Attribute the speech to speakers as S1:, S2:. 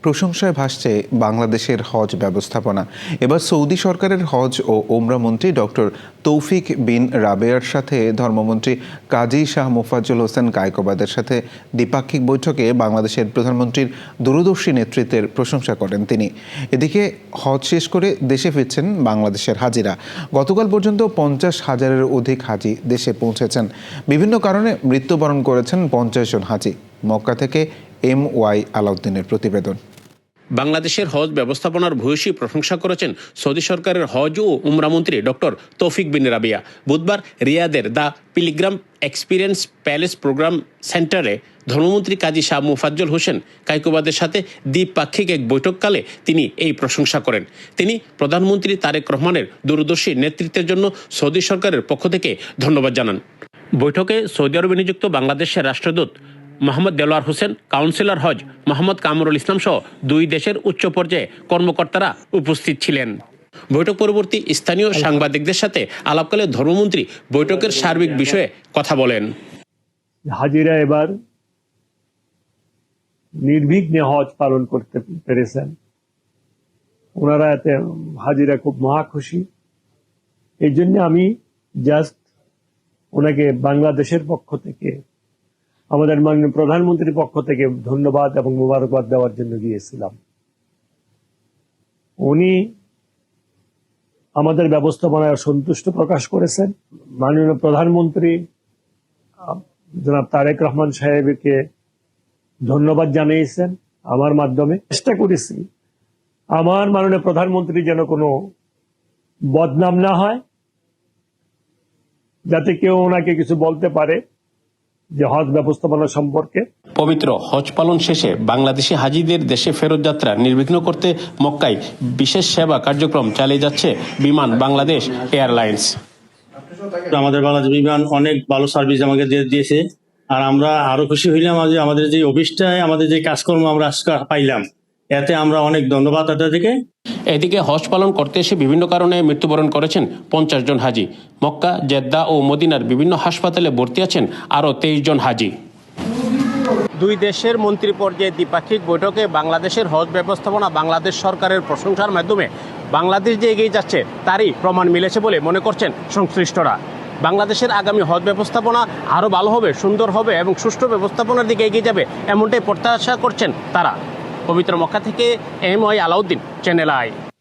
S1: প্রশংসায় ভাসছে বাংলাদেশের হজ ব্যবস্থাপনা। এবার সৌদি সরকারের হজ ও ওমরা মন্ত্রী ডক্টর তৌফিক বিন রাবেয়ার সাথে ধর্মমন্ত্রী কাজী শাহ মোফাজ্জল হোসেন কায়কোবাদের সাথে দ্বিপাক্ষিক বৈঠকে বাংলাদেশের প্রধানমন্ত্রীর দূরদর্শী নেতৃত্বের প্রশংসা করেন তিনি। এদিকে হজ শেষ করে দেশে ফিরছেন বাংলাদেশের হাজিরা। গতকাল পর্যন্ত 50,000-এর অধিক হাজি দেশে পৌঁছেছেন। বিভিন্ন কারণে মৃত্যুবরণ করেছেন 50 জন হাজি। মক্কা থেকে MY আলাউদ্দিনের প্রতিবেদন।
S2: বাংলাদেশের হজ ব্যবস্থাপনার ভূয়সী প্রশংসা করেছেন সৌদি সরকারের হজ ও উমরা মন্ত্রী ডক্টর তৌফিক বিন রাবিয়া। বুধবার রিয়াদের the pilgrim experience palace program সেন্টারে ধর্মমন্ত্রী কাজী শাহ মোফাজ্জল হোসেন কায়কোবাদের সাথে দ্বিপাক্ষিক এক বৈঠককালে তিনি এই প্রশংসা করেন। তিনি প্রধানমন্ত্রী তারেক রহমানের দূরদর্শী নেতৃত্বের জন্য সৌদি সরকারের পক্ষ থেকে ধন্যবাদ জানান। বৈঠকে সৌদি আরবে নিযুক্ত বাংলাদেশের রাষ্ট্রদূত মোহাম্মদ দেলোয়ার হোসেন, কাউন্সিলর হজ মোহাম্মদ কামরুল ইসলাম সহ দুই দেশের উচ্চ পর্যায়ে কর্মকর্তারা উপস্থিত ছিলেন। বৈঠক পরবর্তী স্থানীয় সাংবাদিকদের সাথে আলাপকালে ধর্মমন্ত্রী বৈঠকের সার্বিক বিষয়ে কথা বলেন।
S3: হাজিরা এবার নির্বিঘ্নে হজ পালন করতে পেরেছেন। ওনারা এতে হাজিরা খুব মহা খুশি। এই জন্য আমি জাস্ট ওনাকে বাংলাদেশের পক্ষ থেকে, আমাদের মাননীয় প্রধানমন্ত্রীর পক্ষ থেকে ধন্যবাদ এবং মোবারকবাদ দেওয়ার জন্য গিয়েছিলাম। উনি আমাদের ব্যবস্থাপনায় সন্তুষ্ট প্রকাশ করেছেন। মাননীয় প্রধানমন্ত্রী জনাব তারেক রহমান সাহেবকে ধন্যবাদ জানিয়েছেন আমার মাধ্যমে। চেষ্টা করেছি আমার মাননীয় প্রধানমন্ত্রী যেন কোনো বদনাম না হয়, যাতে কেউ ওনাকে কিছু বলতে পারে যে হজ ব্যবস্থাপনা সম্পর্কে।
S2: পবিত্র হজ পালন শেষে বাংলাদেশি হাজিদের দেশে ফেরত যাত্রা নির্বিঘ্ন করতে মক্কায় বিশেষ সেবা কার্যক্রম চালিয়ে যাচ্ছে বিমান বাংলাদেশ এয়ারলাইন্স।
S4: আমাদের বাংলাদেশ বিমান অনেক ভালো সার্ভিস আমাকে দিয়েছে, আর আমরা আরো খুশি হইলাম যে আমাদের যে অফিসটায় আমাদের যে কাজকর্ম আমরা পাইলাম, এতে আমরা অনেক ধন্যবাদ তাদেরকে।
S2: এদিকে হজ পালন করতে এসে বিভিন্ন কারণে মৃত্যুবরণ করেছেন 50 জন হাজি। মক্কা, জেদ্দা ও মদিনার বিভিন্ন হাসপাতালে ভর্তি আছেন আরও 23 জন হাজি। দুই দেশের মন্ত্রী পর্যায়ে দ্বিপাক্ষিক বৈঠকে বাংলাদেশের হজ ব্যবস্থাপনা বাংলাদেশ সরকারের প্রশংসার মাধ্যমে বাংলাদেশ যে এগিয়ে যাচ্ছে তারই প্রমাণ মিলেছে বলে মনে করছেন সংশ্লিষ্টরা। বাংলাদেশের আগামী হজ ব্যবস্থাপনা আরও ভালো হবে, সুন্দর হবে এবং সুষ্ঠু ব্যবস্থাপনার দিকে এগিয়ে যাবে, এমনটাই প্রত্যাশা করছেন তারা। পবিত্র মক্কা থেকে MY আলাউদ্দিন, চ্যানেল আই।